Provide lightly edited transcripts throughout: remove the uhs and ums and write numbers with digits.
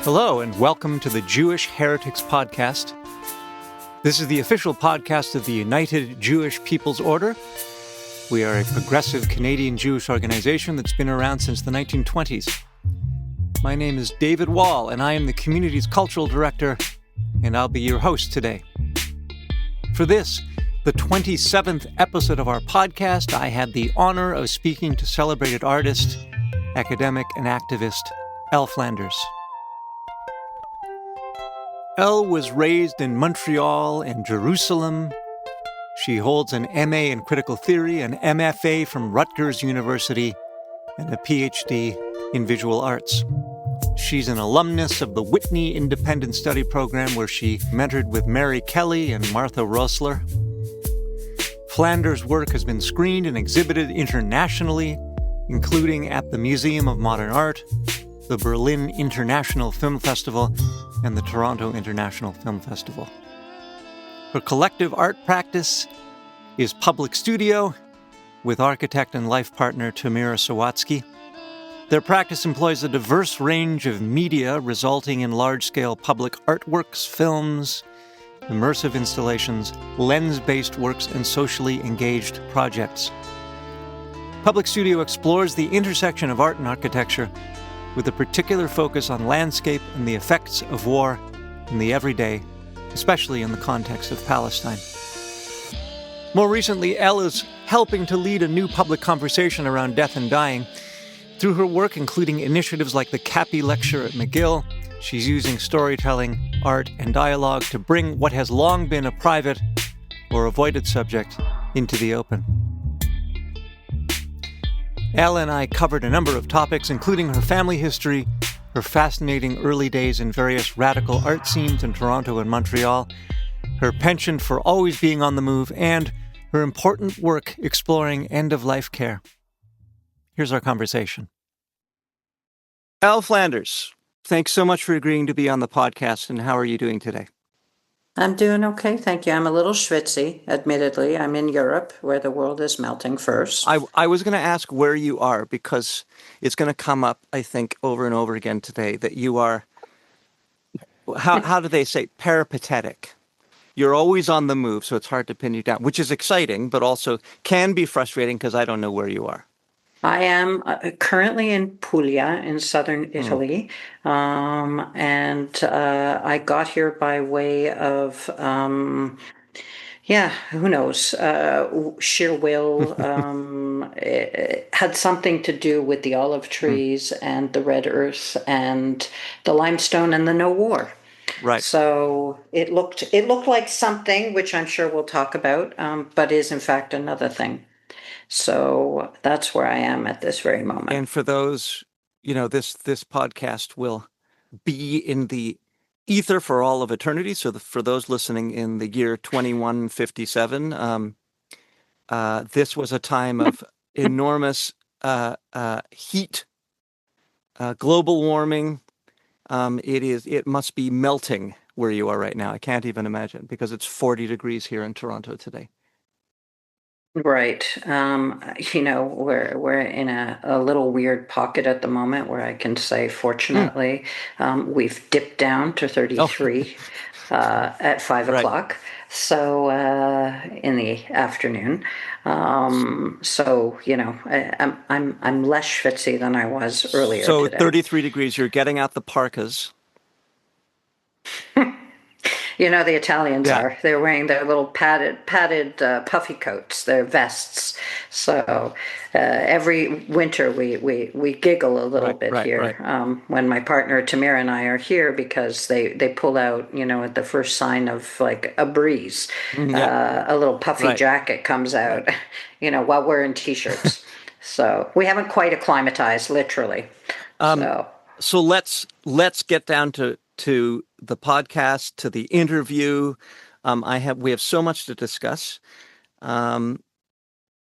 Hello, and welcome to the Jewish Heretics podcast. This is the official podcast of the United Jewish People's Order. We are a progressive Canadian Jewish organization that's been around since the 1920s. My name is David Wall, and I am the community's cultural director, and I'll be your host today. For this, the 27th episode of our podcast, I had the honor of speaking to celebrated artist, academic, and activist Elle Flanders. Elle was raised in Montreal and Jerusalem. She holds an MA in critical theory, an MFA from Rutgers University, and a PhD in visual arts. She's an alumnus of the Whitney Independent Study Program, where she mentored with Mary Kelly and Martha Rosler. Flanders' work has been screened and exhibited internationally, including at the Museum of Modern Art, the Berlin International Film Festival, and the Toronto International Film Festival. Her collective art practice is Public Studio, with architect and life partner Tamira Sawatsky. Their practice employs a diverse range of media, resulting in large-scale public artworks, films, immersive installations, lens-based works, and socially engaged projects. Public Studio explores the intersection of art and architecture, with a particular focus on landscape and the effects of war in the everyday, especially in the context of Palestine. More recently, Elle is helping to lead a new public conversation around death and dying. Through her work, including initiatives like the Cappy Lecture at McGill, she's using storytelling, art, and dialogue to bring what has long been a private or avoided subject into the open. Elle and I covered a number of topics, including her family history, her fascinating early days in various radical art scenes in Toronto and Montreal, her penchant for always being on the move, and her important work exploring end-of-life care. Here's our conversation. Elle Flanders, thanks so much for agreeing to be on the podcast, and how are you doing today? I'm doing okay, thank you. I'm a little schwitzy, admittedly. I'm in Europe, where the world is melting first. I was going to ask where you are, because it's going to come up, I think, over and over again today, that you are, how do they say, peripatetic. You're always on the move, so it's hard to pin you down, which is exciting, but also can be frustrating because I don't know where you are. I am currently in Puglia in southern Italy, and I got here by way of, who knows, sheer will. It had something to do with the olive trees and the red earth and the limestone and the no war. Right. So it looked like something, which I'm sure we'll talk about, but is in fact another thing. So that's where I am at this very moment. And for those, this podcast will be in the ether for all of eternity. So for those listening in the year 2157, this was a time of enormous heat, global warming. It must be melting where you are right now. I can't even imagine, because it's 40 degrees here in Toronto today. Right. We're in a little weird pocket at the moment where I can say, fortunately, we've dipped down to 33 at 5 o'clock. So in the afternoon. I'm less schwitzy than I was earlier so today. 33 degrees, you're getting out the parkas. The Italians are. They're wearing their little padded puffy coats, their vests. So every winter we giggle a little bit here when my partner Tamira and I are here, because they pull out, at the first sign of like a breeze, a little puffy jacket comes out, while we're in t-shirts. So we haven't quite acclimatized, literally. So let's get down to the podcast, to the interview. We have so much to discuss. And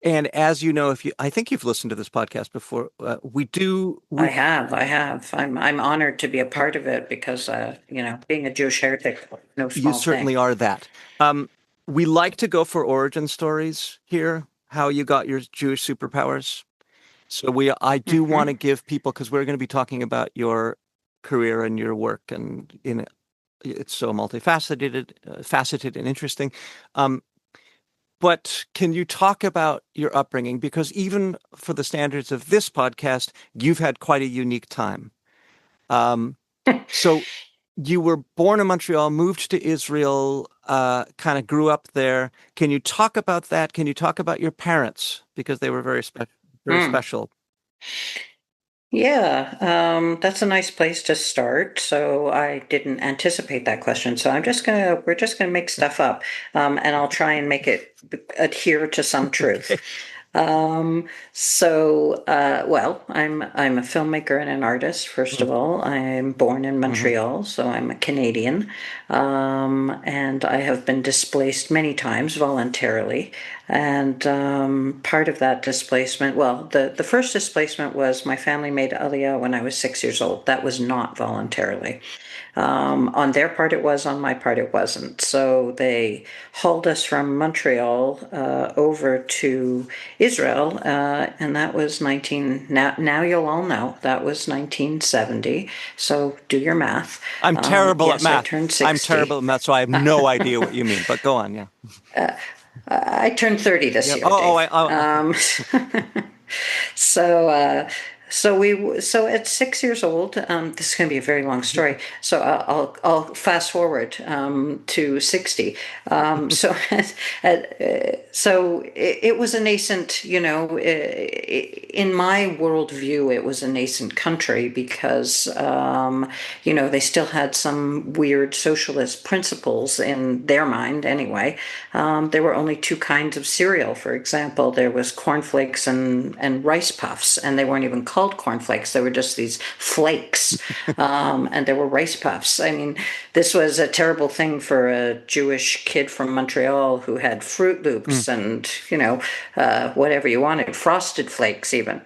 as you know, I think you've listened to this podcast before. I have. I'm honored to be a part of it, because being a Jewish heretic, no small thing. You certainly are that. We like to go for origin stories here, how you got your Jewish superpowers. So I do want to give people, because we're going to be talking about your career and your work, and it's so faceted and interesting. But can you talk about your upbringing? Because even for the standards of this podcast, you've had quite a unique time. So you were born in Montreal, moved to Israel, kind of grew up there. Can you talk about that? Can you talk about your parents? Because they were very Mm. special. Yeah, that's a nice place to start. So I didn't anticipate that question. So we're just gonna make stuff up, and I'll try and make it adhere to some truth. Okay. Well, I'm a filmmaker and an artist, first of all. I'm born in Mm-hmm. Montreal, so I'm a Canadian. And I have been displaced many times voluntarily. And part of that displacement, well, the first displacement was my family made Aliyah when I was 6 years old. That was not voluntarily. On their part, it was. On my part, it wasn't. So they hauled us from Montreal over to Israel, and that was 19. Now you'll all know that was 1970. So do your math. I'm terrible at Yes, I math. turned I'm 60. terrible at math, so I have no idea what you mean. But go on, yeah. I turned 30 this Yeah. year, Dave. Okay. So, so at 6 years old, this is going to be a very long story. So I'll fast forward to 60. So, it was a nascent, in my worldview, it was a nascent country because, they still had some weird socialist principles in their mind anyway. There were only two kinds of cereal, for example. There was cornflakes and rice puffs, and they weren't even called cornflakes. They were just these flakes, and there were rice puffs. I mean, this was a terrible thing for a Jewish kid from Montreal who had Fruit Loops and, whatever you wanted, Frosted Flakes even.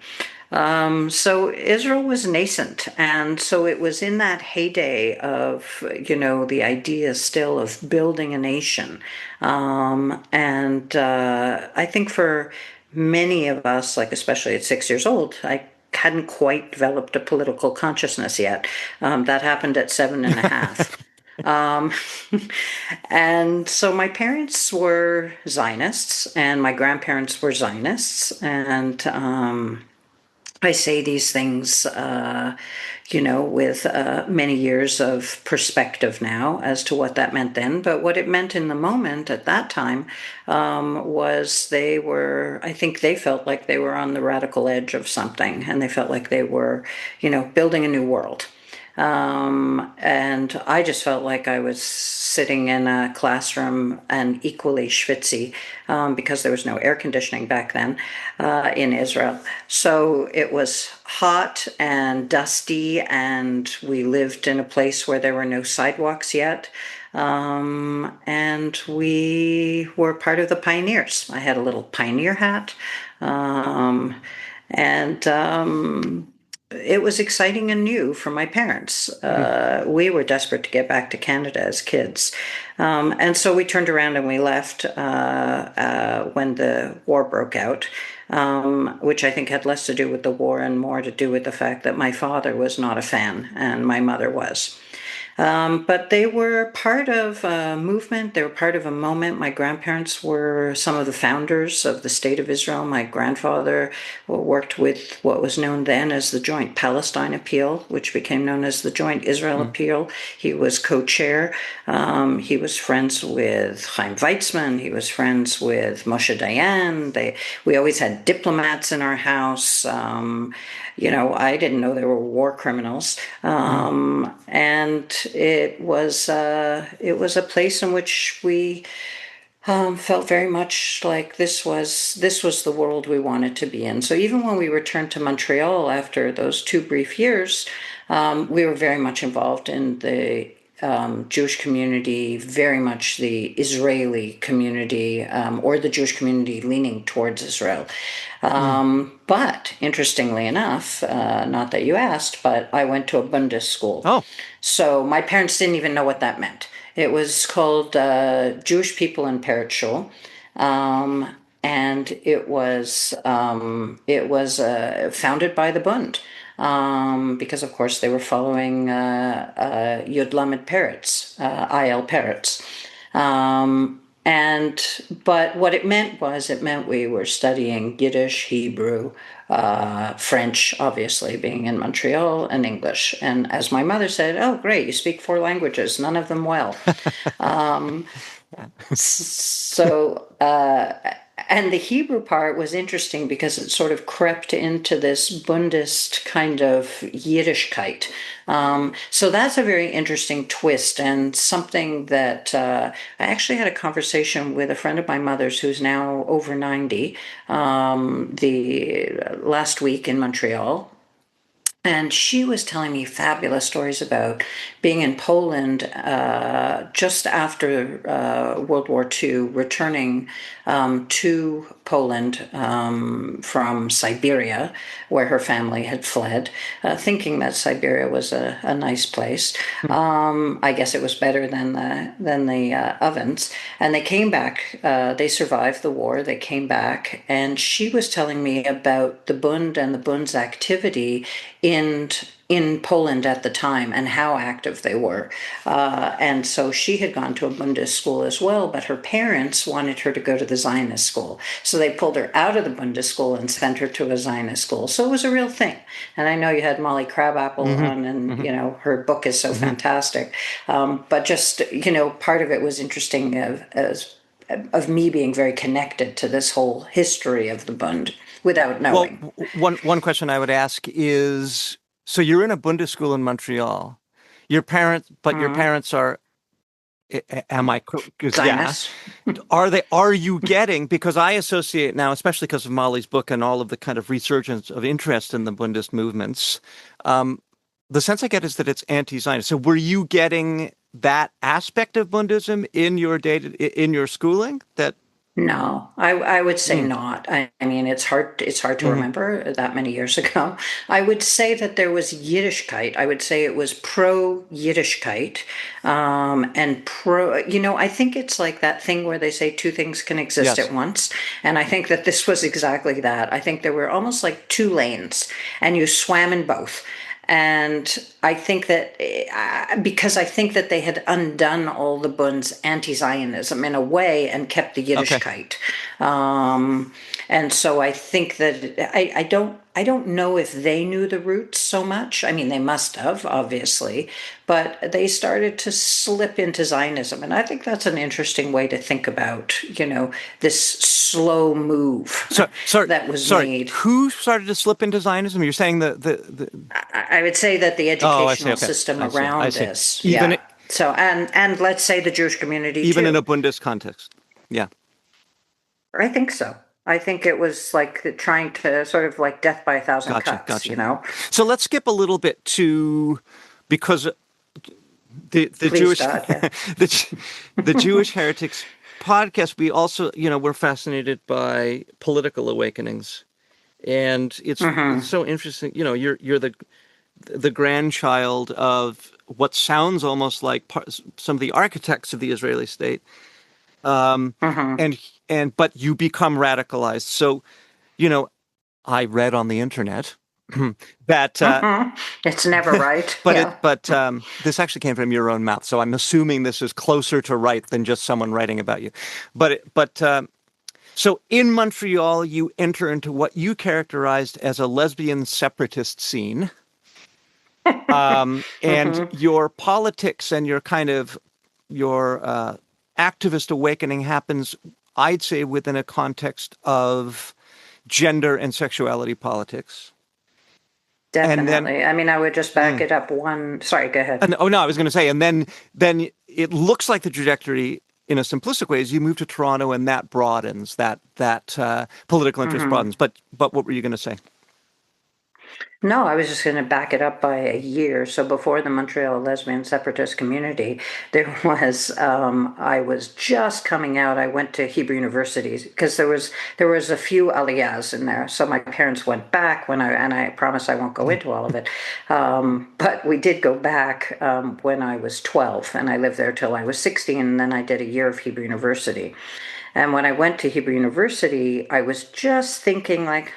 So Israel was nascent. And so it was in that heyday of, the idea still of building a nation. I think for many of us, like especially at 6 years old, I hadn't quite developed a political consciousness yet. That happened at 7.5. Um, and so my parents were Zionists and my grandparents were Zionists. And I say these things, with many years of perspective now as to what that meant then. But what it meant in the moment at that time was I think they felt like they were on the radical edge of something, and they felt like they were, building a new world. And I just felt like I was sitting in a classroom and equally schwitzy because there was no air conditioning back then in Israel. So it was hot and dusty, and we lived in a place where there were no sidewalks yet. And we were part of the pioneers. I had a little pioneer hat. And it was exciting and new for my parents. We were desperate to get back to Canada as kids. And so we turned around and we left when the war broke out, which I think had less to do with the war and more to do with the fact that my father was not a fan and my mother was. But they were part of a movement. They were part of a moment. My grandparents were some of the founders of the State of Israel. My grandfather worked with what was known then as the Joint Palestine Appeal, which became known as the Joint Israel Appeal. He was co-chair. He was friends with Chaim Weizmann. He was friends with Moshe Dayan. We always had diplomats in our house. I didn't know there were war criminals. And it was a place in which we felt very much like this was the world we wanted to be in. So even when we returned to Montreal after those 2 brief years, we were very much involved in the Jewish community, very much the Israeli community, or the Jewish community leaning towards Israel. But interestingly enough, not that you asked, but I went to a Bundes school. Oh. So my parents didn't even know what that meant. It was called Jewish People in Parrot Shul. And it was founded by the Bund. because, of course, they were following Yud Lamed Peretz, Il Peretz. But what it meant we were studying Yiddish, Hebrew, French, obviously, being in Montreal, and English. And as my mother said, "Oh, great, you speak 4 languages, none of them well." So, and the Hebrew part was interesting because it sort of crept into this Bundist kind of Yiddishkeit. So that's a very interesting twist, and something that I actually had a conversation with a friend of my mother's who's now over 90 the last week in Montreal. And she was telling me fabulous stories about being in Poland just after World War II, returning to Poland from Siberia, where her family had fled, thinking that Siberia was a nice place. I guess it was better than the ovens. And they came back. They survived the war. They came back, and she was telling me about the Bund and the Bund's activity in Poland at the time and how active they were. And so she had gone to a Bundist school as well, but her parents wanted her to go to the Zionist school. So they pulled her out of the Bundist school and sent her to a Zionist school. So it was a real thing. And I know you had Molly Crabapple on, and, her book is so fantastic. But just, part of it was interesting of me being very connected to this whole history of the Bund without knowing. Well, one question I would ask is, so you're in a Bundist school in Montreal. Your parents are, am I correct? Zionists. Yeah. Are you getting, because I associate now, especially because of Molly's book and all of the kind of resurgence of interest in the Bundist movements, the sense I get is that it's anti-Zionist. So were you getting that aspect of Bundism in your schooling? No, I would say not. I mean, it's hard to remember that many years ago. I would say that there was Yiddishkeit. I would say it was pro-Yiddishkeit, and I think it's like that thing where they say two things can exist at once. And I think that this was exactly that. I think there were almost like two lanes, and you swam in both. And I think that because I think that they had undone all the Bund's anti-Zionism in a way and kept the Yiddishkeit. And so I think that I don't know if they knew the roots so much. I mean, they must have, obviously, but they started to slip into Zionism. And I think that's an interesting way to think about, this slow move that was made. Who started to slip into Zionism? You're saying I would say that the educational system around this. So, and let's say the Jewish community even in a Bundist context. Yeah. I think so. I think it was like trying to sort of like death by a thousand cuts, Gotcha. So let's skip a little bit because the Jewish the Jewish Heretics podcast, we also, we're fascinated by political awakenings, and it's so interesting. You're the grandchild of what sounds almost like some of the architects of the Israeli state. But you become radicalized. So, I read on the internet that it's never right. But this actually came from your own mouth. So I'm assuming this is closer to right than just someone writing about you. So in Montreal, you enter into what you characterized as a lesbian separatist scene, and your politics and your kind of activist awakening happens, I'd say, within a context of gender and sexuality politics. Definitely. I mean, I would just back it up one. Sorry, go ahead. I was going to say, and then it looks like the trajectory, in a simplistic way, is you move to Toronto, and that broadens, that political interest broadens. But what were you going to say? No, I was just going to back it up by a year. So before the Montreal lesbian separatist community, there was, I was just coming out. I went to Hebrew universities because there was a few aliyahs in there. So my parents went back and I promise I won't go into all of it. But we did go back when I was 12, and I lived there till I was 16, and then I did a year of Hebrew university. And when I went to Hebrew University, I was just thinking like,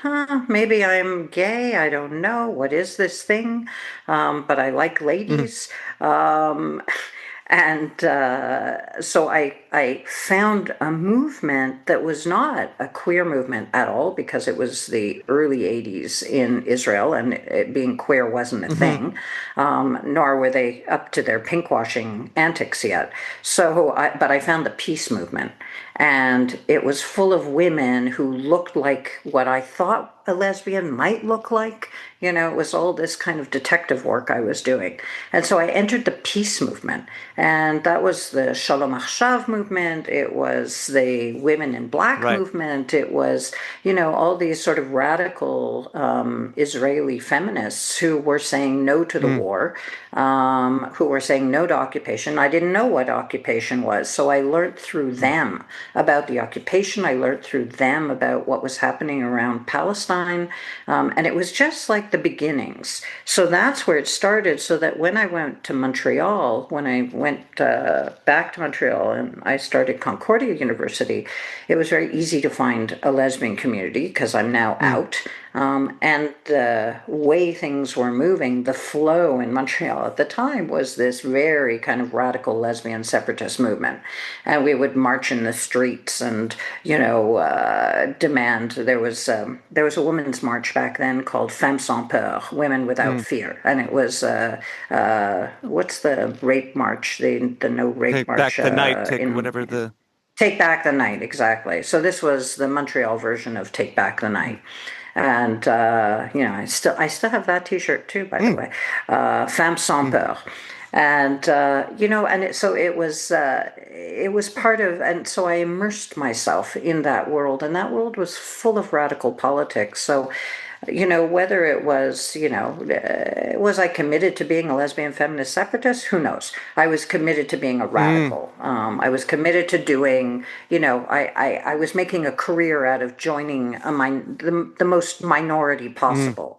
maybe I'm gay. I don't know. What is this thing? But I like Mhm. ladies. Um, and so I found a movement that was not a queer movement at all because it was the early 80s in Israel and being queer wasn't a Mhm. thing, nor were they up to their pinkwashing antics yet. But I found the peace movement. And it was full of women who looked like what I thought a lesbian might look like. It was all this kind of detective work I was doing. And so I entered the peace movement. And that was the Shalom Achshav movement. It was the Women in Black Right. movement. It was, all these sort of radical Israeli feminists who were saying no to the Mm. war, who were saying no to occupation. I didn't know what occupation was. So I learned through Mm. them about the occupation. I learned through them about what was happening around Palestine. And it was just like the beginnings. So that's where it started. So that when I went to Montreal, when I went back to Montreal and I started Concordia University, it was very easy to find a lesbian community because I'm now Mm. out. And the way things were moving, the flow in Montreal at the time was this very kind of radical lesbian separatist movement. And we would march in the streets and, demand. There was a women's march back then called Femmes sans peur, Women Without Mm. Fear. And it was, what's the rape march, the no rape Take back march the night, take in whatever the. Take Back the Night, exactly. So this was the Montreal version of Take Back the Mm. Night. And I still have that T-shirt too, by the Mm. way. Femmes sans Mm. peur, and it was part of, and so I immersed myself in that world, and that world was full of radical politics. So, whether it was, was I committed to being a lesbian feminist separatist? Who knows? I was committed to being a Mm. radical. I was committed to doing, I was making a career out of joining the most minority Mm. possible.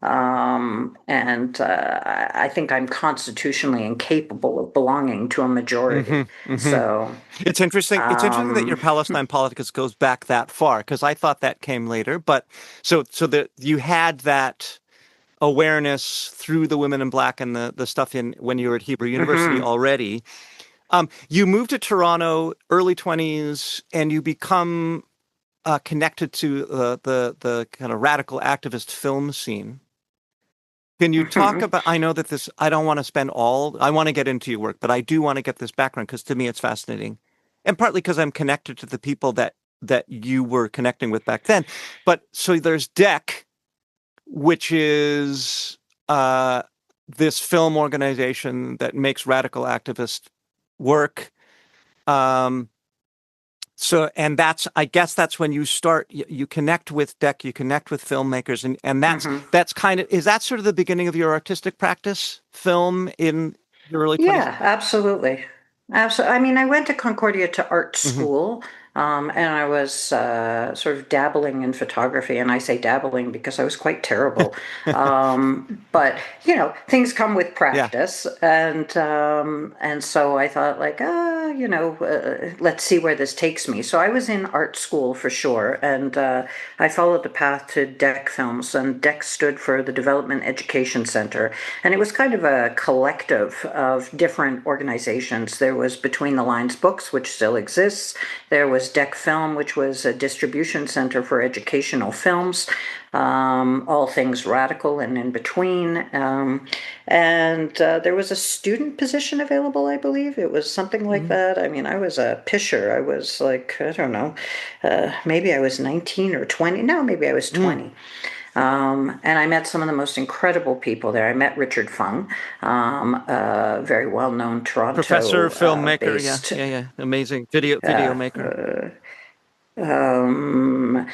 And I think I'm constitutionally incapable of belonging to a Hmm. majority. Hmm. So, It's interesting. It's interesting that your um, Palestine politics goes back that far because I thought that came later. But so that you had that awareness through the Women in Black and the stuff in when you were at Hebrew University mhm. already. You moved to Toronto early 20s and you become connected to the kind of radical activist film scene. Can you talk Mhm. about? I know that this. I don't want to spend all. I want to get into your work, but I do want to get this background because to me it's fascinating, and partly because I'm connected to the people that you were connecting with back then. But so there's DEC, which is uh, this film organization that makes radical activist work. Um, and I guess that's when you start, you connect with DEC, you connect with filmmakers, and Mhm. that's kind of, is that sort of the beginning of your artistic practice, film in your early 20s? Yeah, absolutely. Absolutely. I mean, I went to Concordia to art Hmm. school, and I was sort of dabbling in photography. And I say dabbling because I was quite terrible. But things come with Yeah. practice, and so I thought, like, let's see where this takes me. So I was in art school for sure, and I followed the path to DEC Films, and DEC stood for the Development Education Center, and it was kind of a collective of different organizations. There was Between the Lines Books, which still exists. There was DEC Film, which was a distribution center for educational films, all things radical and in between. And there was a student position available, I believe. It was something like Mhm. that. I mean, I was a pisher. I was like, I don't know, maybe I was 19 or 20. No, maybe I was Mm. 20. And I met some of the most incredible people there. I met Richard Fung, a very well-known Professor, Toronto filmmaker. Yeah. based. Yeah. Yeah. Amazing video maker. Um,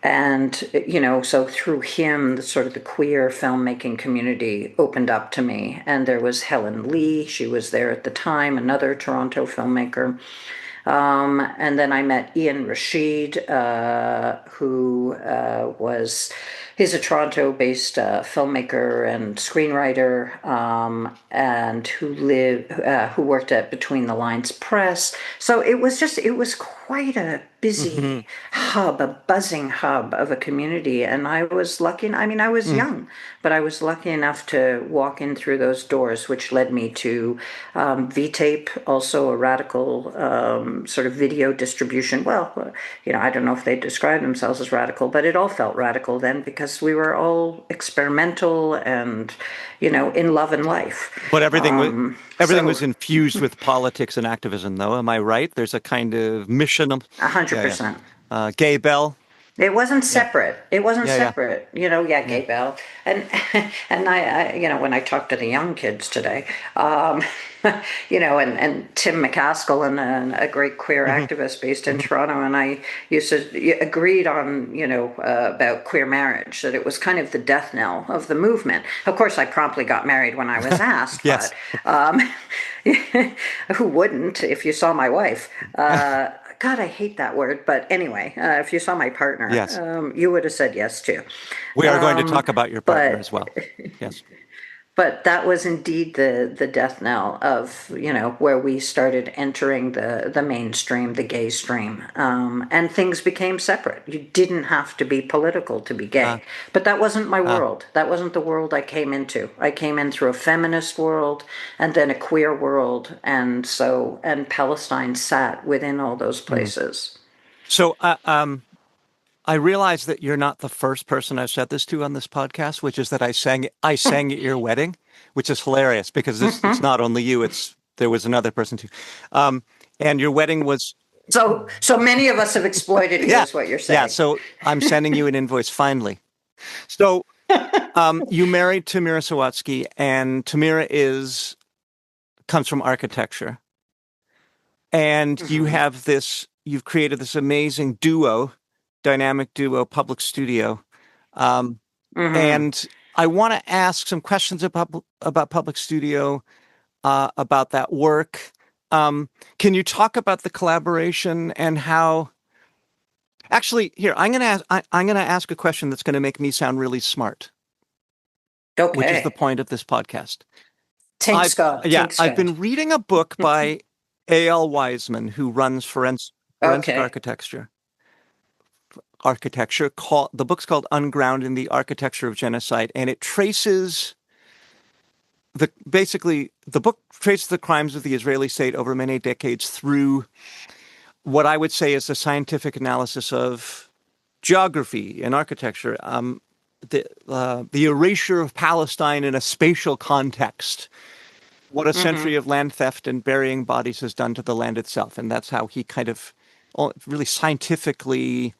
and so through him, the sort of the queer filmmaking community opened up to me. And there was Helen Lee, she was there at the time, another Toronto filmmaker. And then I met Ian Rashid, he's a Toronto-based filmmaker and screenwriter, and who worked at Between the Lines Press. So it was quite a Mm-hmm. busy hub, a buzzing hub of a community. And I was lucky, I mean, I was Mm. young, but I was lucky enough to walk in through those doors, which led me to V-Tape, also a radical sort of video distribution. Well, I don't know if they describe themselves as radical, but it all felt radical then because we were all experimental and, in love and life. But everything was So infused with politics and activism, though. Am I right? There's a kind of mission. a hundred Yeah, yeah. percent. Gay Bell. It wasn't Yeah, separate. It wasn't yeah, yeah, separate. Yeah, yeah. Gay Bell. And and when I talk to the young kids today, and Tim McCaskill and a great queer Hmm. activist based in Hmm. Toronto, and I used to agreed on, about queer marriage, that it was kind of the death knell of the movement. Of course, I promptly got married when I was asked, Yes. but who wouldn't if you saw my wife? God, I hate that word. But anyway, if you saw my partner, Yes. you would have said yes too. We are going to talk about your partner as But well. Yes. but that was indeed the death knell of, where we started entering the mainstream, the gay stream, and things became separate. You didn't have to be political to be Uh, gay, but that wasn't my uh, world. That wasn't the world I came into. I came in through a feminist world and then a queer world, and Palestine sat within all those mm. places. So, I realize that you're not the first person I've said this to on this podcast, which is that I sang at your wedding, which is hilarious because it's not only you, there was another person too. Um, and your wedding was, So many of us have exploited you, yeah, is what you're yeah. saying. So I'm sending you an invoice finally. So, you married Tamira Sawatsky, and Tamira comes from architecture, and Hmm. you've created this amazing dynamic duo, Public Studio. Um, Hmm. And I want to ask some questions about Public Studio, about that work. Can you talk about the collaboration and how? Actually, here I'm going to ask a question that's going to make me sound really smart, which is the Okay. point of this podcast. Tink Scott. Tink I've Scott. been reading a book by A.L. Wiseman, who runs forensic Okay. architecture. The book's called Ungrounding the Architecture of Genocide, and it traces the book traces the crimes of the Israeli state over many decades through what I would say is a scientific analysis of geography and architecture, the erasure of Palestine in a spatial context, what a century Hmm. of land theft and burying bodies has done to the land itself, and that's how he kind of really scientifically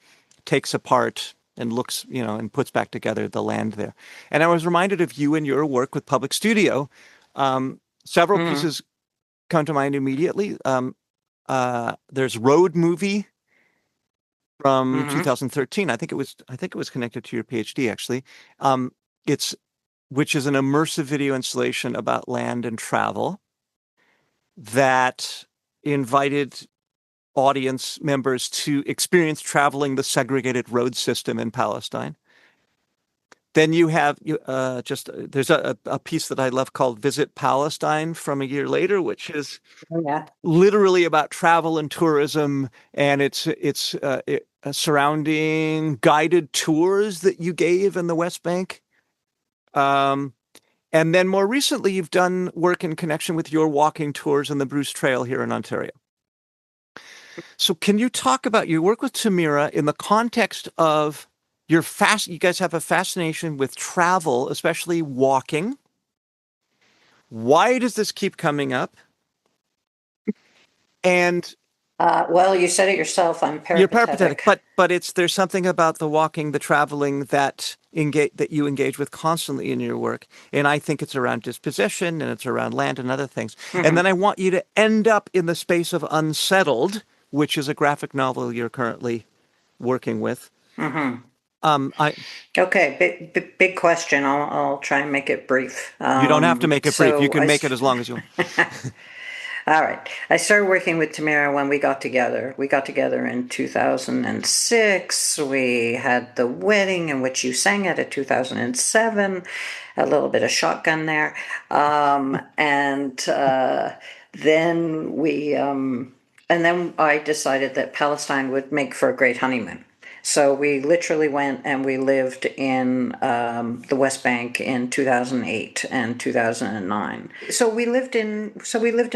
takes apart and looks, and puts back together the land there. And I was reminded of you and your work with Public Studio. Several Hmm. pieces come to mind immediately. There's Road Movie from Hmm. 2013. I think it was connected to your PhD actually. It's which is an immersive video installation about land and travel that invited audience members to experience traveling the segregated road system in Palestine. Then you have there's a piece that I love called Visit Palestine from a year later, which is Yeah. literally about travel and tourism, and it's surrounding guided tours that you gave in the West Bank. Um, and then more recently, you've done work in connection with your walking tours on the Bruce Trail here in Ontario. So can you talk about your work with Tamira in the context of you guys have a fascination with travel, especially walking. Why does this keep coming up? And Well, you said it yourself. I'm you're peripatetic, peripatetic. but there's something about the walking, the traveling that you engage with constantly in your work. And I think it's around disposition and it's around land and other things. And then Hmm. I want you to end up in the space of Unsettled, which is a graphic novel you're currently working with. Hmm. I Okay. Big question. I'll try and make it brief. You don't have to make it brief. You So can make it as long as you want. All right. I started working with Tamara when we got together. We got together in 2006. We had the wedding in which you sang at 2007. A little bit of shotgun there. And then we And then I decided that Palestine would make for a great honeymoon. So we literally went and we lived in the West Bank in 2008 and 2009. So we lived in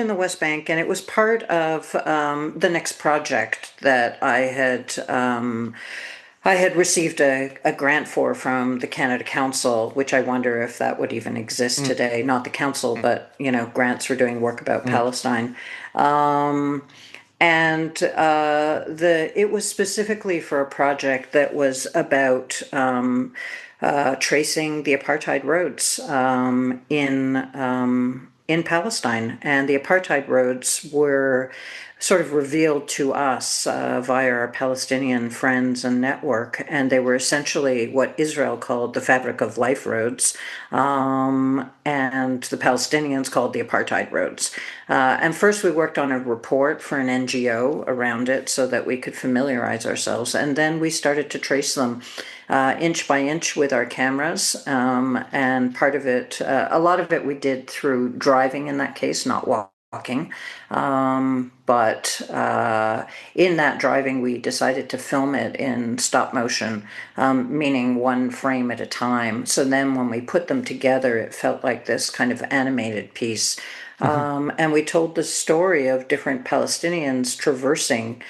the West Bank, and it was part of the next project that I had received a grant from the Canada Council, which I wonder if that would even exist Mm, today. Not the council, mm, but grants for doing work about mm, Palestine. Um, and it was specifically for a project that was about tracing the apartheid roads in Palestine, and the apartheid roads were sort of revealed to us via our Palestinian friends and network, and they were essentially what Israel called the fabric of life roads, and the Palestinians called the apartheid roads. And first, we worked on a report for an NGO around it so that we could familiarize ourselves, and then we started to trace them inch by inch with our cameras. And part of it, a lot of it, we did through driving in that case, not walking. But in that driving, we decided to film it in stop motion, meaning one frame at a time. So then when we put them together, it felt like this kind of animated piece. mhm, And we told the story of different Palestinians traversing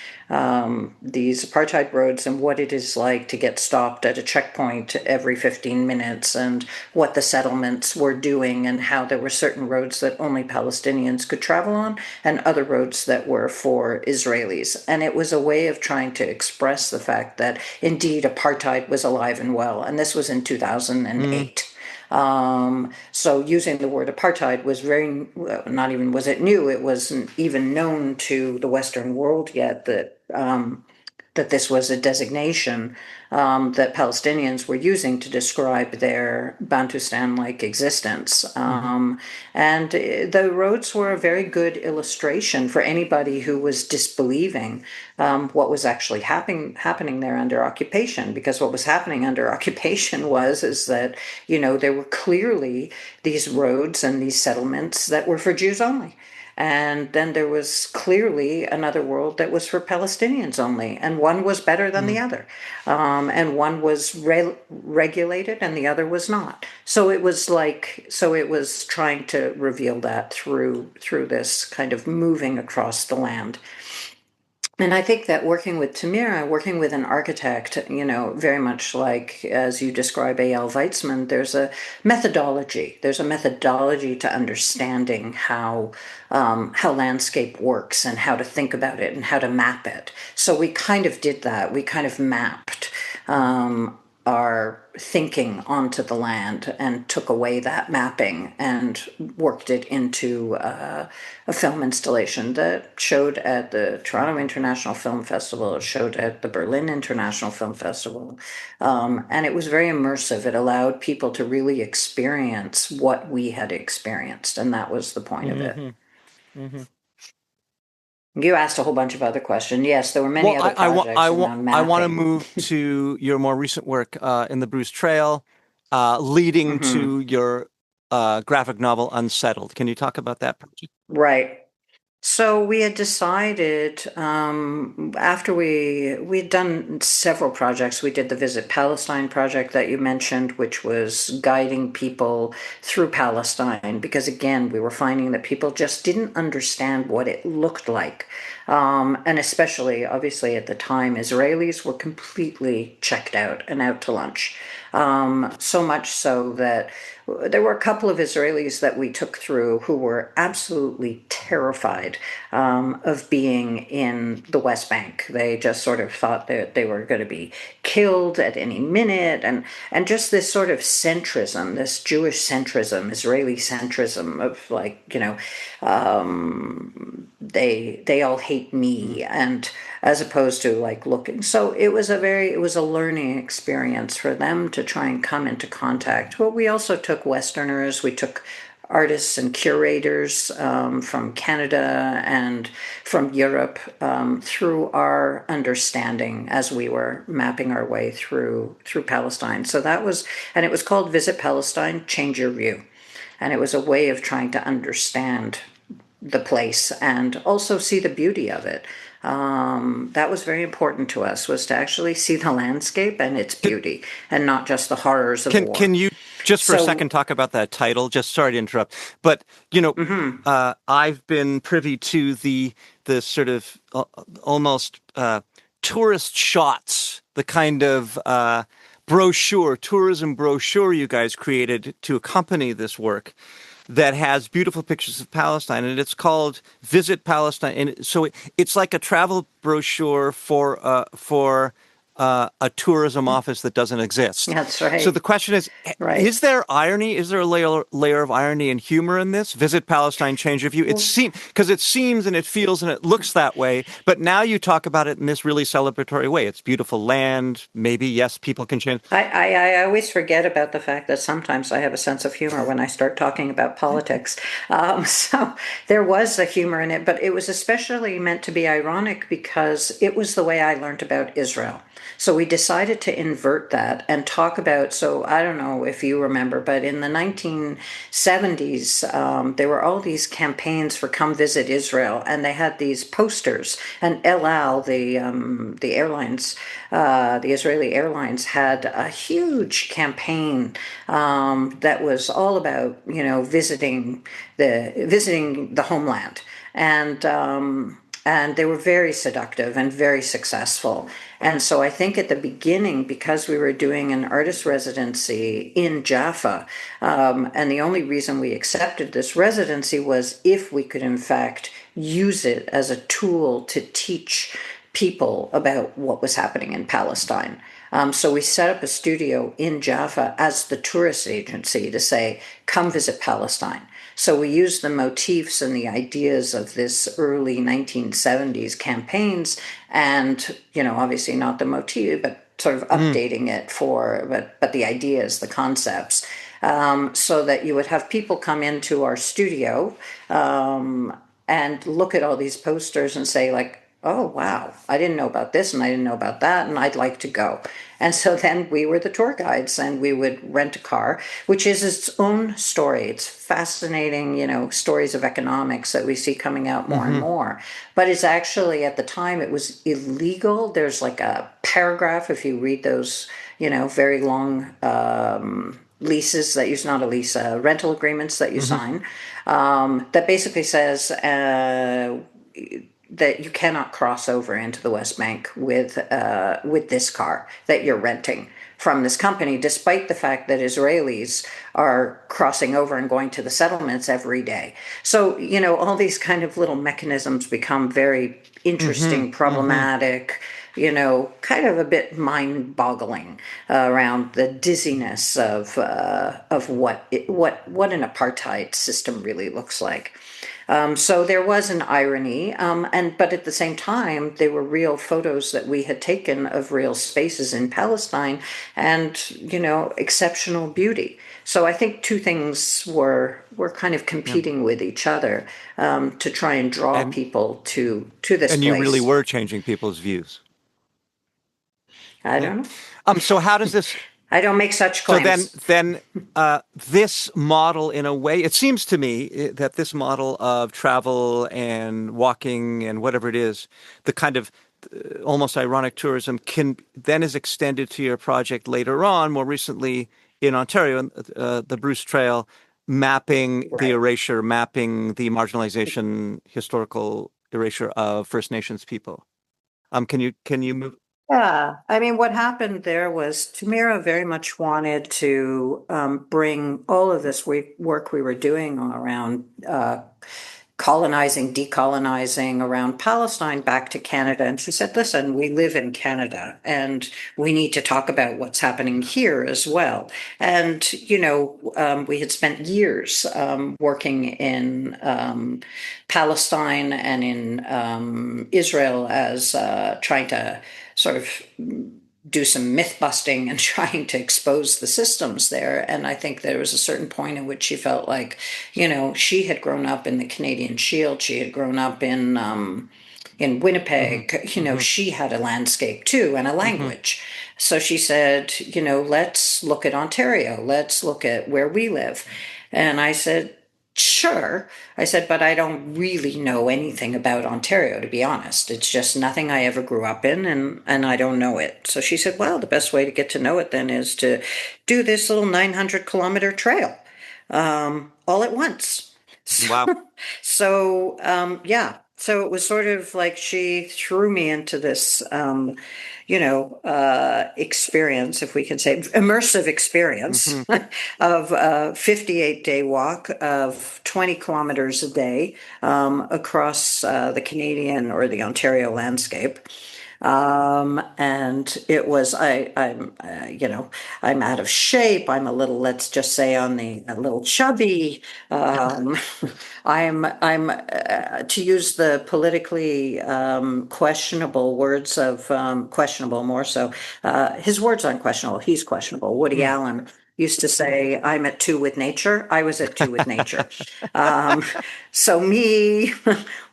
these apartheid roads and what it is like to get stopped at a checkpoint every 15 minutes, and what the settlements were doing, and how there were certain roads that only Palestinians could travel on and other roads that were for Israelis. And it was a way of trying to express the fact that indeed apartheid was alive and well. And this was in mm, 2008. So using the word apartheid was very, not even was it new, it wasn't even known to the Western world yet that this was a designation that Palestinians were using to describe their Bantustan-like existence. mhm, And the roads were a very good illustration for anybody who was disbelieving what was actually happening there under occupation. Because what was happening under occupation is that, there were clearly these roads and these settlements that were for Jews only. And then there was clearly another world that was for Palestinians only, and one was better than the mm, other, and one was regulated, and the other was not. So it was trying to reveal that through this kind of moving across the land. And I think that working with an architect, very much like as you describe A.L. Weitzman, there's a methodology. There's a methodology to understanding how landscape works and how to think about it and how to map it. So we kind of did that. We kind of mapped our thinking onto the land and took away that mapping and worked it into a film installation that showed at the Toronto International Film Festival. It showed at the Berlin International Film Festival. And it was very immersive. It allowed people to really experience what we had experienced. And that was the point of it. mhm, mhm. You asked a whole bunch of other questions. Yes, there were many Well, other projects around I want to mapping. move to your more recent work in the Bruce Trail, leading Hmm. to your graphic novel Unsettled. Can you talk about that project? Right. So we had decided after we'd done several projects. We did the Visit Palestine project that you mentioned, which was guiding people through Palestine, because again, we were finding that people just didn't understand what it looked like. And especially, obviously, at the time, Israelis were completely checked out and out to lunch. So much so that there were a couple of Israelis that we took through who were absolutely terrified of being in the West Bank. They just sort of thought that they were going to be killed at any minute, and just this sort of centrism, this Jewish centrism, Israeli centrism of like, they all hate Mm, me, and as opposed to like looking. So it was a learning experience for them to try and come into contact. But we also took Westerners, we took artists and curators from Canada and from Europe through our understanding as we were mapping our way through Palestine. So that was, and it was called Visit Palestine, Change Your View. And it was a way of trying to understand the place and also see the beauty of it. That was very important to us, was to actually see the landscape and its beauty and not just the horrors of war. Can you just for a So, second talk about that title? Just sorry to interrupt, but I've been privy to the sort of almost tourist shots, the kind of tourism brochure you guys created to accompany this work that has beautiful pictures of Palestine, and it's called Visit Palestine. And so it's like a travel brochure for a tourism office that doesn't exist. that's So right. the question Right. is there irony? Is there a layer of irony and humor in this? Visit Palestine, change your view. Because it seems and it feels and it looks that way. But now you talk about it in this really celebratory way. It's beautiful land. Maybe, yes, people can change. I always forget about the fact that sometimes I have a sense of humor when I start talking about politics. So there was a humor in it, but it was especially meant to be ironic because it was the way I learned about Israel. So we decided to invert that and talk about. So I don't know if you remember, but in the 1970s, there were all these campaigns for "Come Visit Israel," and they had these posters. And El Al, the airlines, the Israeli Airlines, had a huge campaign that was all about visiting the homeland and they were very seductive and very successful. And so I think at the beginning, because we were doing an artist residency in Jaffa, and the only reason we accepted this residency was if we could, in fact, use it as a tool to teach people about what was happening in Palestine. So we set up a studio in Jaffa as the tourist agency to say, come visit Palestine. So we used the motifs and the ideas of this early 1970s campaigns and, obviously not the motif, but sort of updating it but the ideas, the concepts, so that you would have people come into our studio and look at all these posters and say, like, oh, wow, I didn't know about this and I didn't know about that, and I'd like to go. And so then we were the tour guides and we would rent a car, which is its own story. It's fascinating, stories of economics that we see coming out more and more. But it's actually, at the time, it was illegal. There's like a paragraph, if you read those, very long leases that you, not a lease, rental agreements that you sign, that basically says, that you cannot cross over into the West Bank with this car that you're renting from this company, despite the fact that Israelis are crossing over and going to the settlements every day. So, all these kind of little mechanisms become very interesting, problematic, kind of a bit mind-boggling around the dizziness of what an apartheid system really looks like. So there was an irony, but at the same time, they were real photos that we had taken of real spaces in Palestine, and exceptional beauty. So I think two things were kind of competing with each other to try and draw people to this And you really place. were changing people's views. I Yeah. don't know. So how does this? I don't make such So then, claims. then this model, in a way, it seems to me that this model of travel and walking and whatever it is, the kind of almost ironic tourism is extended to your project later on, more recently in Ontario, the Bruce Trail, mapping the Right. erasure, mapping the marginalization, historical erasure of First Nations people. Can you move? Yeah, I mean, what happened there was Tamira very much wanted to bring all of this work we were doing around colonizing, decolonizing around Palestine back to Canada. And she said, listen, we live in Canada and we need to talk about what's happening here as well. And, we had spent years working in Palestine and in Israel as trying to sort of do some myth busting and trying to expose the systems there. And I think there was a certain point in which she felt like, she had grown up in the Canadian Shield. She had grown up in Winnipeg. She had a landscape too and a language. So she said, let's look at Ontario. Let's look at where we live. And I said, sure. I said, but I don't really know anything about Ontario, to be honest. It's just nothing I ever grew up in, and I don't know it. So she said, well, the best way to get to know it then is to do this little 900-kilometer trail all at once. Wow. Yeah. So it was sort of like she threw me into this, experience, if we can say, immersive experience of a 58-day walk of 20 kilometers a day across the Canadian or the Ontario landscape. And it was, I'm out of shape. I'm a little, let's just say a little chubby. Um, to use the politically questionable words of questionable more so, his words aren't questionable. He's questionable. Woody Allen used to say, I'm at two with nature. I was at two with nature. Um, so me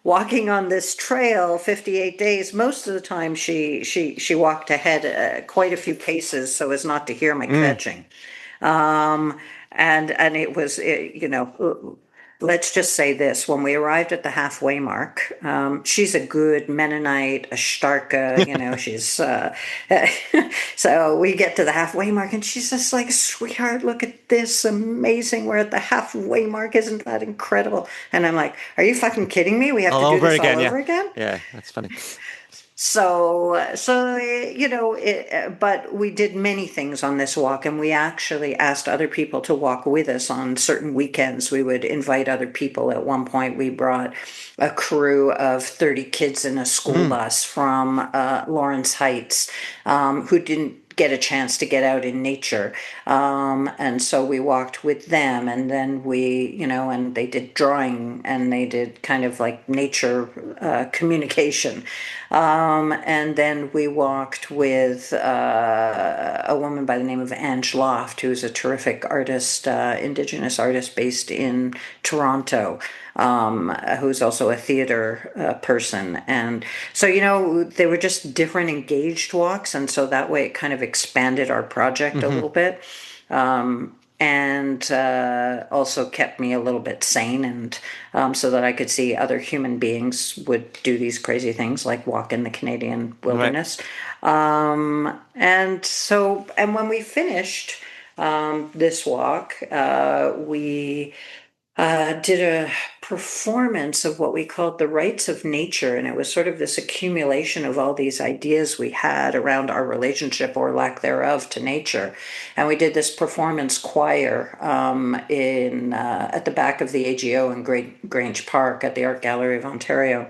walking on this trail 58 days, most of the time she walked ahead quite a few paces so as not to hear my kvetching. Um, and let's just say this: when we arrived at the halfway mark, she's a good Mennonite, a Starka, she's so we get to the halfway mark, and she's just like, sweetheart, look at this, amazing, we're at the halfway mark, isn't that incredible? And I'm like, are you fucking kidding me? We have All to do over this again. all Yeah. over again? Yeah, that's funny. But we did many things on this walk, and we actually asked other people to walk with us on certain weekends. We would invite other people. At one point, we brought a crew of 30 kids in a school bus from Lawrence Heights, who didn't get a chance to get out in nature. And so we walked with them, and then and they did drawing, and they did kind of like nature communication. And then we walked with a woman by the name of Ange Loft, who's a terrific artist, Indigenous artist based in Toronto, who's also a theater person. And so, they were just different engaged walks. And so that way it kind of expanded our project a little bit. And also kept me a little bit sane, and so that I could see other human beings would do these crazy things like walk in the Canadian wilderness. And when we finished this walk, we did a performance of what we called the rites of nature. And it was sort of this accumulation of all these ideas we had around our relationship or lack thereof to nature. And we did this performance choir at the back of the AGO in Grange Park at the Art Gallery of Ontario,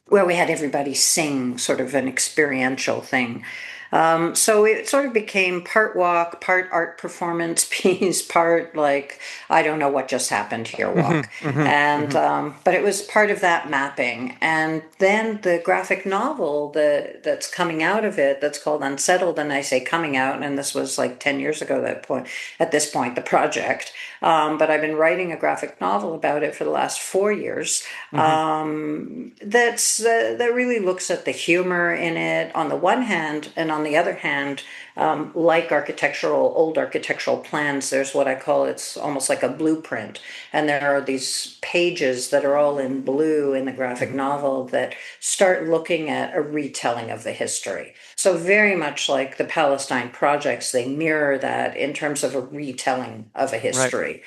where we had everybody sing, sort of an experiential thing. So it sort of became part walk, part art performance piece, part like, I don't know what just happened here walk. But it was part of that mapping. And then the graphic novel that's coming out of it, that's called Unsettled, and I say coming out, and this was like 10 years ago at this point, the project. But I've been writing a graphic novel about it for the last 4 years. That really looks at the humor in it on the one hand, and on the other hand, like old architectural plans, there's what I call, it's almost like a blueprint. And there are these pages that are all in blue in the graphic novel that start looking at a retelling of the history. So very much like the Palestine projects, they mirror that in terms of a retelling of a history,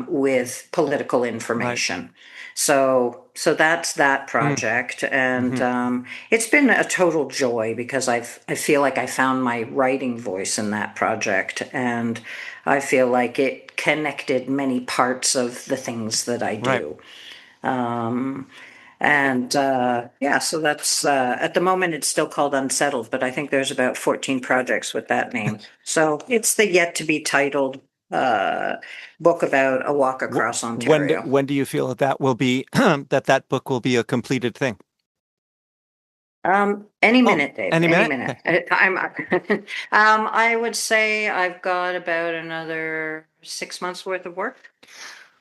with political information. Right. So that's that project, and it's been a total joy because I feel like I found my writing voice in that project, and I feel like it connected many parts of the things that I do. So that's at the moment it's still called Unsettled, but I think there's about 14 projects with that name. So it's the yet to be titled book about a walk across Ontario. When do you feel that will be that book will be a completed thing? Any minute, Dave. Any minute? Okay. I would say I've got about another 6 months worth of work,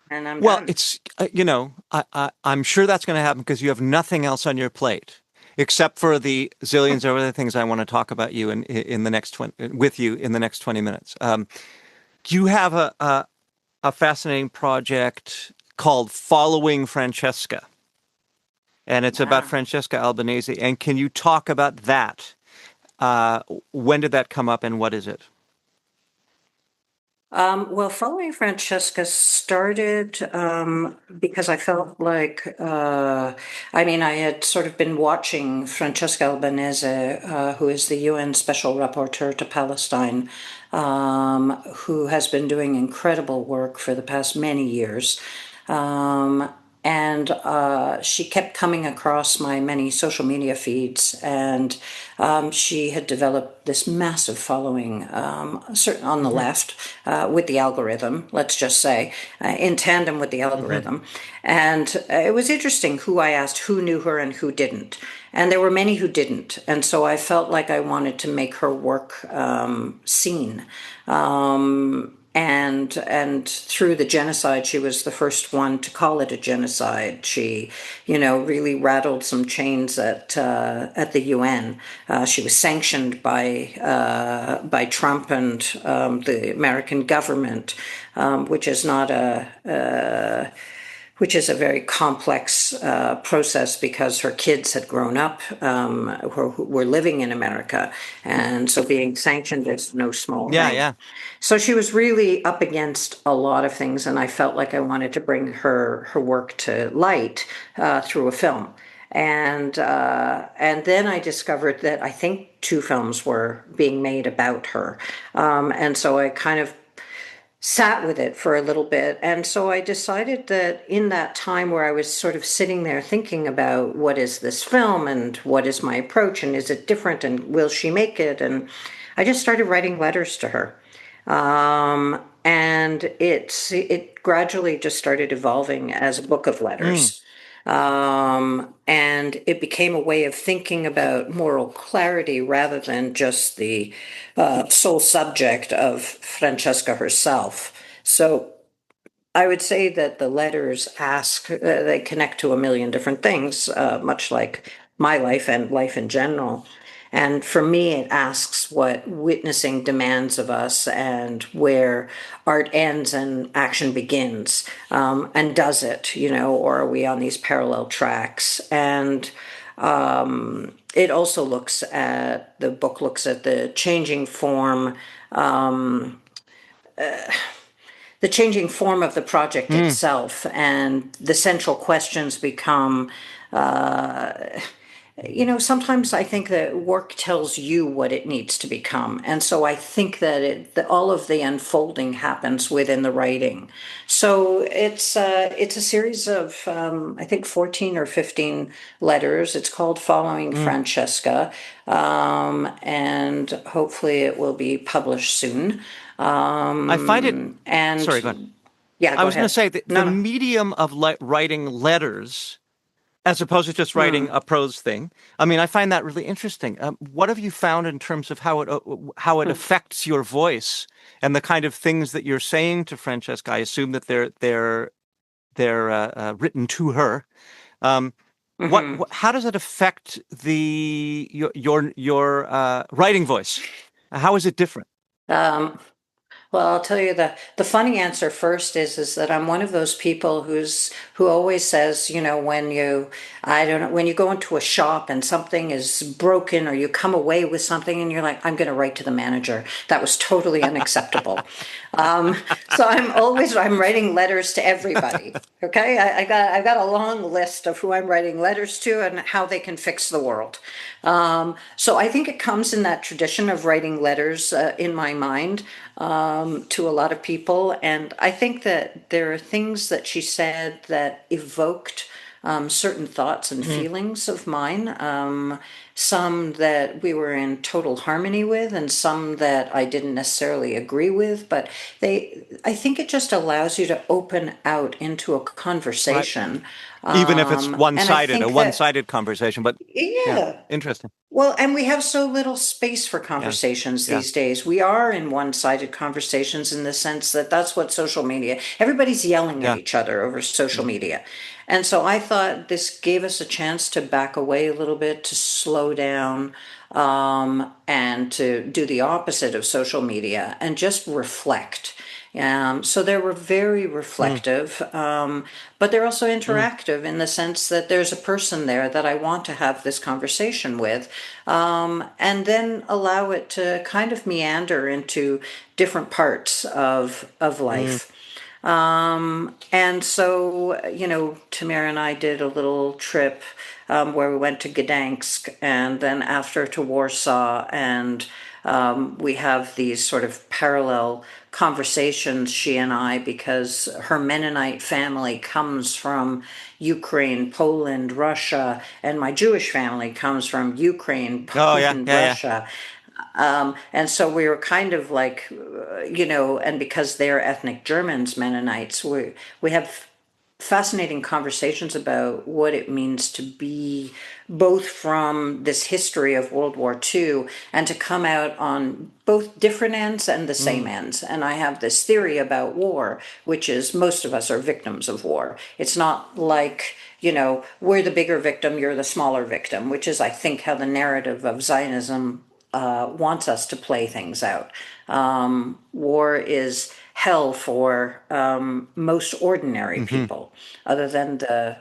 and I'm done. It's I'm sure that's going to happen because you have nothing else on your plate except for the zillions of other things I want to talk about you in the next 20 minutes. You have a fascinating project called Following Francesca. And it's about Ah. Francesca Albanese. And can you talk about that? When did that come up and what is it? Well, following Francesca started because I felt like, I mean, I had sort of been watching Francesca Albanese, who is the UN Special Rapporteur to Palestine, who has been doing incredible work for the past many years. Um, and she kept coming across my many social media feeds, and she had developed this massive following, certain on the Mm-hmm. left, with the algorithm. Let's just say, in tandem with the Mm-hmm. algorithm, and it was interesting who I asked, who knew her and who didn't, and there were many who didn't, and so I felt like I wanted to make her work seen. And through the genocide, she was the first one to call it a genocide. She, really rattled some chains at the UN. She was sanctioned by Trump and the American government, which is not which is a very complex process because her kids had grown up, who were living in America. And so being sanctioned is no small Yeah, thing. yeah. So she was really up against a lot of things, and I felt like I wanted to bring her work to light through a film. And then I discovered that I think two films were being made about her, and so I kind of sat with it for a little bit. And so I decided that in that time where I was sort of sitting there thinking about what is this film and what is my approach and is it different and will she make it? And I just started writing letters to her. And it gradually just started evolving as a book of Mm. letters. And it became a way of thinking about moral clarity rather than just the sole subject of Francesca herself. So I would say that the letters they connect to a million different things, much like my life and life in general. And for me, it asks what witnessing demands of us and where art ends and action begins. And does it, or are we on these parallel tracks? And it also the book looks at the changing form of the project Mm. itself, and the central questions become, sometimes I think that work tells you what it needs to become, and so I think that all of the unfolding happens within the writing. So it's a series of I think 14 or 15 letters. It's called Following Mm. Francesca, and hopefully it will be published soon. I find it, sorry, go ahead. And yeah, I go was going to ahead. say the No, no. medium of writing letters as opposed to just writing Hmm. a prose thing. I mean, I find that really interesting. What have you found in terms of how it affects your voice and the kind of things that you're saying to Francesca? I assume that they're written to her. Um, Hmm. how does it affect your writing voice? How is it different? Um, Well, I'll tell you the funny answer first is that I'm one of those people who always says, when I don't know, when you go into a shop and something is broken or you come away with something and you're like, I'm going to write to the manager. That was totally unacceptable. So I'm writing letters to everybody. Okay, I've got a long list of who I'm writing letters to and how they can fix the world. So I think it comes in that tradition of writing letters in my mind to a lot of people. And I think that there are things that she said that evoked certain thoughts and Mm. feelings of mine. Some that we were in total harmony with, and some that I didn't necessarily agree with. But I think it just allows you to open out into a Right. conversation. Even if it's And I one-sided, a think that, one-sided conversation. But yeah, yeah. interesting. Well, and we have so little space for Yeah, conversations yeah, these days. We are in one-sided conversations in the sense that that's what social media, everybody's yelling at yeah. each other over social Mm. media. And so I thought this gave us a chance to back away a little bit, to slow down, and to do the opposite of social media and just reflect. So they were very Mm, reflective, but they're also mm, interactive in the sense that there's a person there that I want to have this conversation with, and then allow it to kind of meander into different parts of mm. life. And so, Tamara and I did a little trip where we went to Gdansk and then after to Warsaw. And we have these sort of parallel conversations, she and I, because her Mennonite family comes from Ukraine, Poland, Russia, and my Jewish family comes from Ukraine, Oh yeah, Poland, yeah, yeah. Russia. And so we were kind of like, and because they're ethnic Germans, Mennonites, we have fascinating conversations about what it means to be both from this history of World War II and to come out on both different ends and the same Mm, ends. And I have this theory about war, which is most of us are victims of war. It's not like, we're the bigger victim, you're the smaller victim, which is, I think, how the narrative of Zionism wants us to play things out. War is hell for most ordinary mm-hmm, people, other than the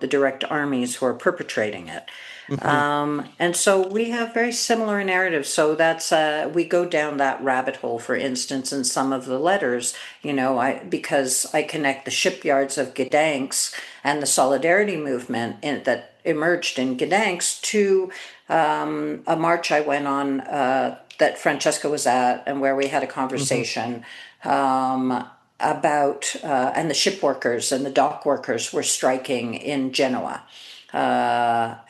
direct armies who are perpetrating it. mm-hmm. And so we have very similar narratives. So that's we go down that rabbit hole, for instance, in some of the letters. Because I connect the shipyards of Gdansk and the solidarity movement that emerged in Gdansk to a march I went on that Francesca was at, and where we had a Mm-hmm. conversation about, and the ship workers and the dock workers were striking in Genoa.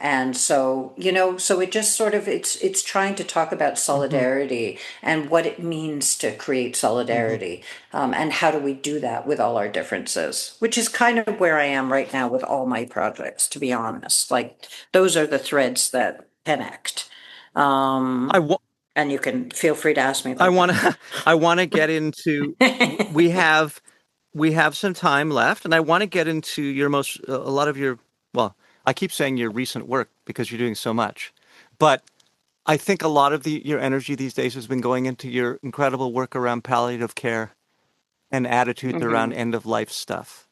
And so, so it just sort of, it's trying to talk about Mm-hmm. solidarity and what it means to create Mm-hmm. solidarity, and how do we do that with all our differences, which is kind of where I am right now with all my projects, to be honest. Like, those are the threads that connect. I Um, wa- and you can feel free to ask me I about want to I want to get into we have some time left, and I want to get into a lot of your, well, I keep saying your recent work because you're doing so much, but I think a lot of your energy these days has been going into your incredible work around palliative care and attitudes around hmm end of life stuff.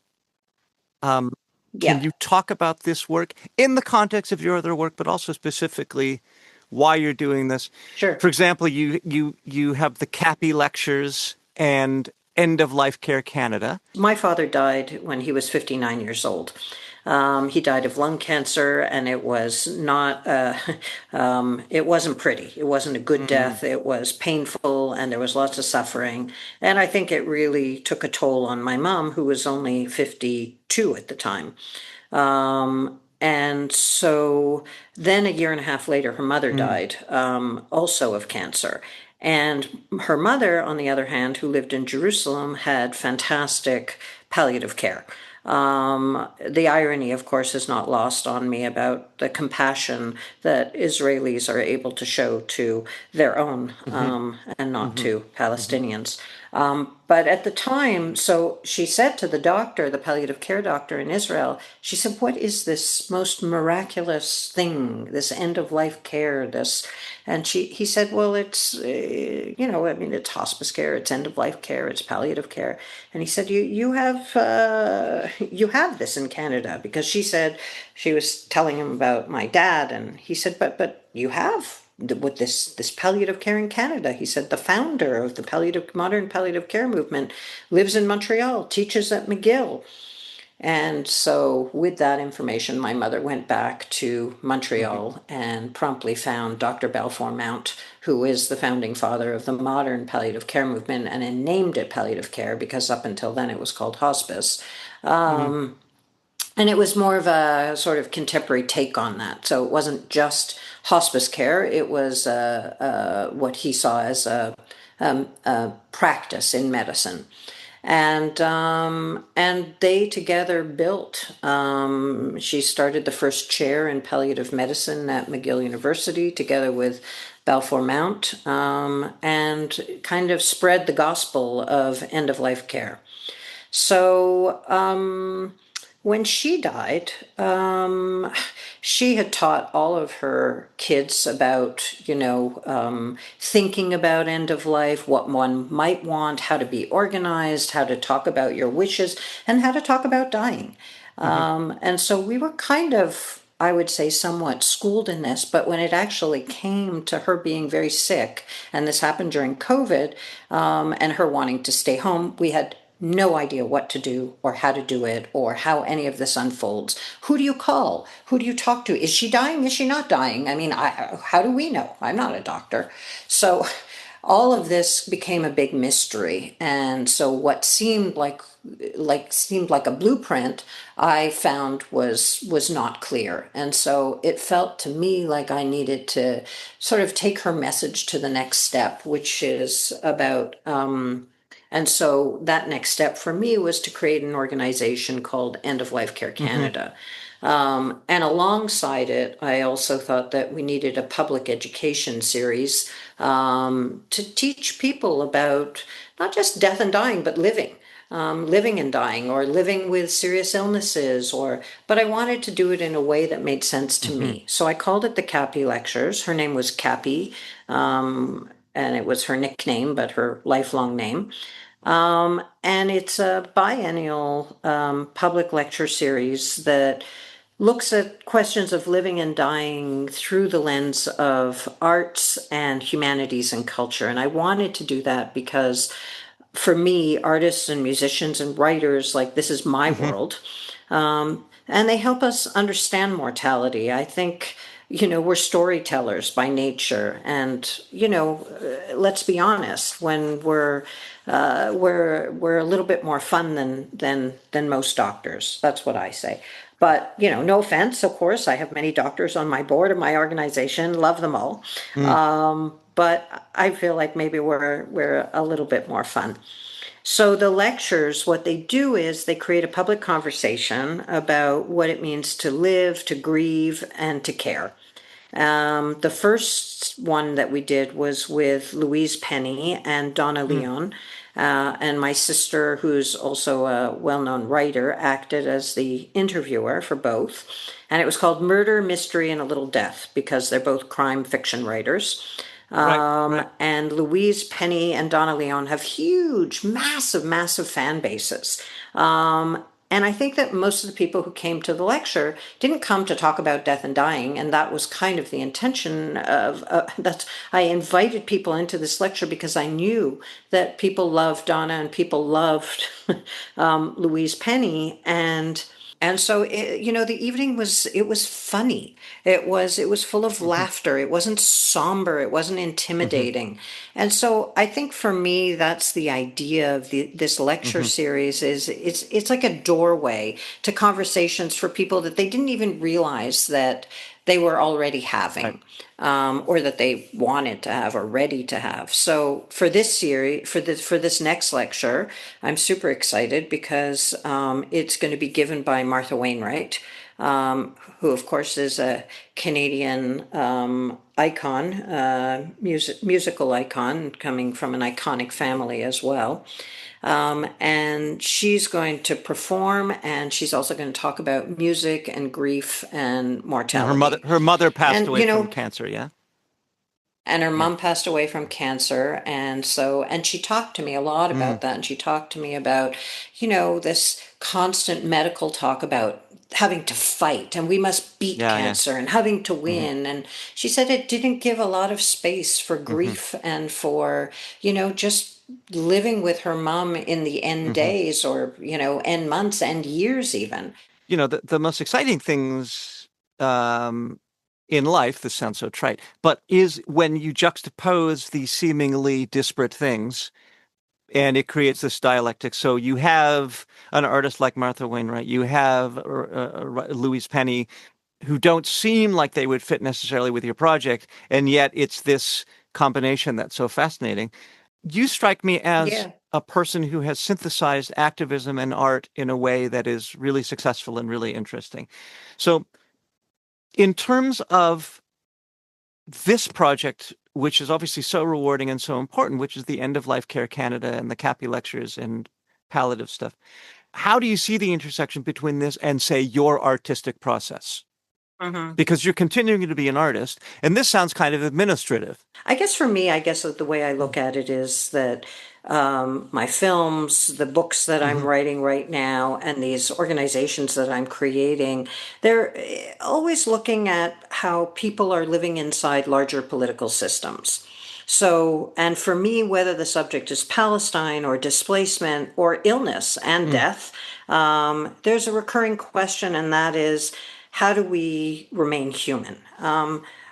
Um, can Yeah, you talk about this work in the context of your other work, but also specifically why you're doing this? sure. For example, you have the CAPI lectures and End of Life Care Canada. My father died when he was 59 years old. He died of lung cancer, and it was not, it wasn't pretty. It wasn't a good Mm, death. It was painful, and there was lots of suffering. And I think it really took a toll on my mom, who was only 52 at the time. And so then a year and a half later, her mother mm, died, also of cancer. And her mother, on the other hand, who lived in Jerusalem, had fantastic palliative care. The irony, of course, is not lost on me about the compassion that Israelis are able to show to their own, mm-hmm, and not mm-hmm, to mm-hmm, Palestinians. But at the time, so she said to the doctor, the palliative care doctor in Israel, she said, "What is this most miraculous thing, this end of life care, this?" And he said, "Well, it's, I mean, it's hospice care, it's end of life care, it's palliative care." And he said, you have this in Canada," because she said she was telling him about my dad, and he said, but you have with this palliative care in Canada. He said the founder of the modern palliative care movement lives in Montreal, teaches at McGill. And so, with that information, my mother went back to mm-hmm, Montreal and promptly found Dr. Balfour Mount, who is the founding father of the modern palliative care movement, and then named it palliative care because up until then it was called hospice. mm-hmm, And it was more of a sort of contemporary take on that. So it wasn't just hospice care, it was what he saw as a practice in medicine. And they together built. She started the first chair in palliative medicine at McGill University, together with Balfour Mount, and kind of spread the gospel of end of life care. So When she died, she had taught all of her kids about, thinking about end of life, what one might want, how to be organized, how to talk about your wishes, and how to talk about dying. Hmm. And so we were kind of, I would say, somewhat schooled in this, but when it actually came to her being very sick, and this happened during COVID, and her wanting to stay home, we had no idea what to do or how to do it or how any of this unfolds. Who do you call? Who do you talk to? Is she dying? Is she not dying? I mean, how do we know? I'm not a doctor. So all of this became a big mystery. And so what seemed like a blueprint, I found was not clear. And so it felt to me like I needed to sort of take her message to the next step, which is about and so that next step for me was to create an organization called End of Life Care Hmm. Canada. And alongside it, I also thought that we needed a public education series to teach people about not just death and dying, but living and dying, or living with serious illnesses, but I wanted to do it in a way that made sense to Hmm. me. So I called it the Cappy Lectures. Her name was Cappy, and it was her nickname, but her lifelong name. And it's a biennial public lecture series that looks at questions of living and dying through the lens of arts and humanities and culture. And I wanted to do that because for me, artists and musicians and writers, like this is my Hmm. world. And they help us understand mortality. I think, we're storytellers by nature. And, let's be honest, when we're a little bit more fun than most doctors. That's what I say. But, no offense, of course, I have many doctors on my board of my organization, love them all. But I feel like maybe we're a little bit more fun. So the lectures, what they do is they create a public conversation about what it means to live, to grieve, and to care. The first one that we did was with Louise Penny and Donna Hmm. Leon. And my sister, who's also a well known writer, acted as the interviewer for both. And it was called Murder, Mystery, and a Little Death because they're both crime fiction writers. Right, right. And Louise Penny and Donna Leon have huge, massive, massive fan bases. And I think that most of the people who came to the lecture didn't come to talk about death and dying, and that was kind of the intention of that. I invited people into this lecture because I knew that people loved Donna and people loved Louise Penny, and so the evening was funny. It was full of Hmm. laughter. It wasn't somber. It wasn't Hmm. intimidating. And so I think for me that's the idea of this lecture Hmm. series is it's like a doorway to conversations for people that they didn't even realize that they were already Right. having, or that they wanted to have or ready to have. So for this series, for this next lecture, I'm super excited because it's going to be given by Martha Wainwright, who of course is a Canadian icon, musical icon, coming from an iconic family as well. And she's going to perform, and she's also going to talk about music and grief and And her mother mortality. her mother passed And away from cancer, yeah? and her Yeah. mom passed away from cancer, and she talked to me a lot Mm. about that, and she talked to me about this constant medical talk about having to fight and we must beat Yeah, yeah. cancer and having to Hmm. win. And she said it didn't give a lot of space for Hmm. grief and for just living with her mom in the end Hmm. days, or end months and years even. The most exciting things um, in life, this sounds so trite, but is when you juxtapose these seemingly disparate things and it creates this dialectic. So you have an artist like Martha Wainwright, you have Louise Penny, who don't seem like they would fit necessarily with your project, and yet it's this combination that's so fascinating. You strike me as Yeah. a person who has synthesized activism and art in a way that is really successful and really interesting. So, in terms of this project, which is obviously so rewarding and so important, which is the End of Life Care Canada and the Cappy Lectures and palliative stuff, how do you see the intersection between this and, say, your artistic process? Because you're continuing to be an artist, and this sounds kind of administrative. I guess for me, the way I look at it is that my films, the books that I'm writing right now, and these organizations that I'm creating, they're always looking at how people are living inside larger political systems. So, and for me, whether the subject is Palestine or displacement or illness and death, there's a recurring question, and that is, how do we remain human?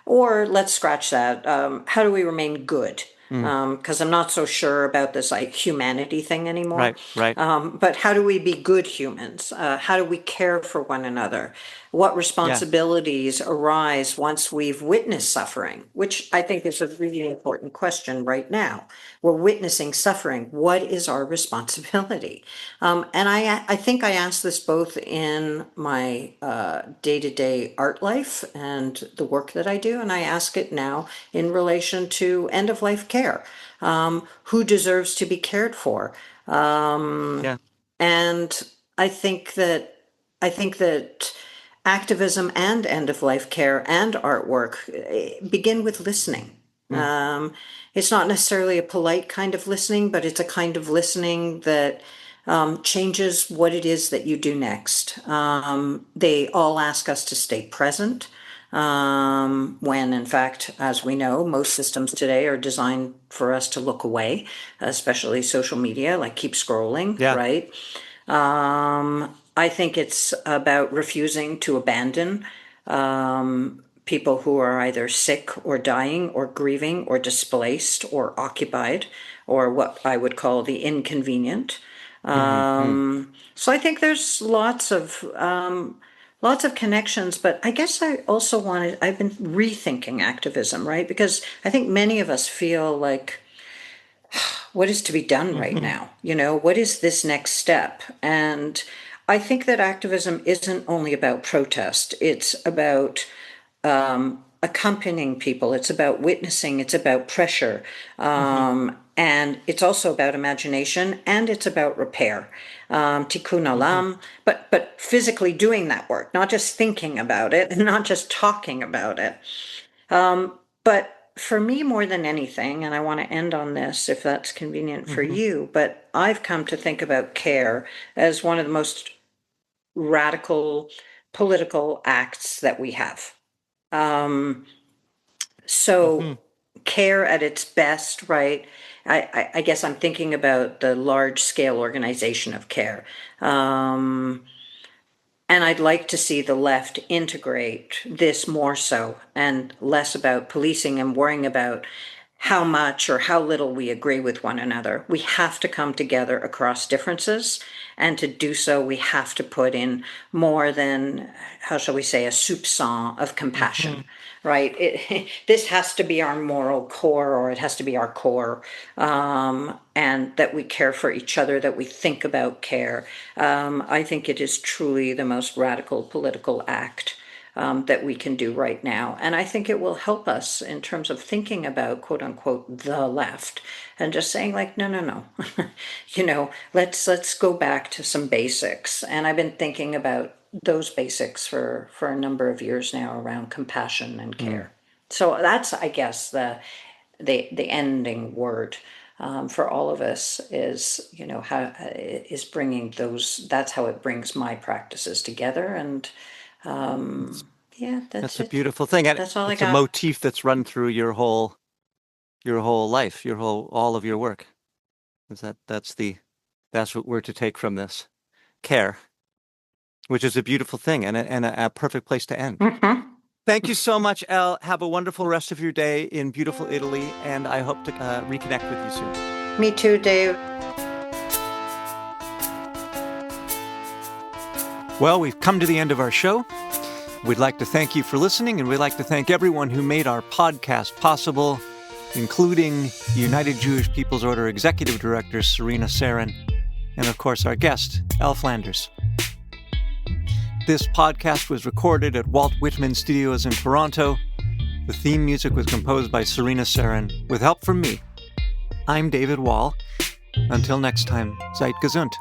Or let's scratch that. How do we remain good? Because I'm not so sure about this humanity thing anymore. Right. But how do we be good humans? How do we care for one another? What responsibilities arise once we've witnessed suffering? Which I think is a really important question right now. We're witnessing suffering. What is our responsibility? And I think I ask this both in my day-to-day art life and the work that I do, and I ask it now in relation to end-of-life care. Who deserves to be cared for? And I think that activism and end-of-life care and artwork begin with listening. It's not necessarily a polite kind of listening, but it's a kind of listening that changes what it is that you do next. They all ask us to stay present, when in fact, as we know, most systems today are designed for us to look away, especially social media, like keep scrolling, right? I think it's about refusing to abandon people who are either sick or dying or grieving or displaced or occupied, or what I would call the inconvenient. So I think there's lots of connections, but I guess I've been rethinking activism, right? Because I think many of us feel like, what is to be done right now? What is this next step? And I think that activism isn't only about protest. It's about accompanying people. It's about witnessing. It's about pressure. And it's also about imagination, and it's about repair. Tikkun olam, but physically doing that work, not just thinking about it and not just talking about it. But for me, more than anything, and I want to end on this if that's convenient for you, but I've come to think about care as one of the most radical political acts that we have. Care at its best, right? I guess I'm thinking about the large scale organization of care. And I'd like to see the left integrate this more so, and less about policing and worrying about how much or how little we agree with one another. We have to come together across differences, and to do so, we have to put in more than, how shall we say, a soupçon of compassion, right? This has to be our moral core, or it has to be our core, and that we care for each other, that we think about care. I think it is truly the most radical political act that we can do right now. And I think it will help us in terms of thinking about, quote unquote, the left, and just saying like, no, let's go back to some basics. And I've been thinking about those basics for a number of years now around compassion and care. So that's, I guess, the ending word for all of us is, how is bringing those, that's how it brings my practices together. And that's a beautiful thing. And that's all it's I got. A motif that's run through your whole life, all of your work. That's what we're to take from this. Care, which is a beautiful thing and a perfect place to end. Thank you so much, Elle. Have a wonderful rest of your day in beautiful Italy, and I hope to reconnect with you soon. Me too, Dave. Well, we've come to the end of our show. We'd like to thank you for listening, and we'd like to thank everyone who made our podcast possible, including the United Jewish People's Order Executive Director, Serena Sarin, and of course our guest, Elle Flanders. This podcast was recorded at Walt Whitman Studios in Toronto. The theme music was composed by Serena Sarin, with help from me. I'm David Wall. Until next time, seid gesund.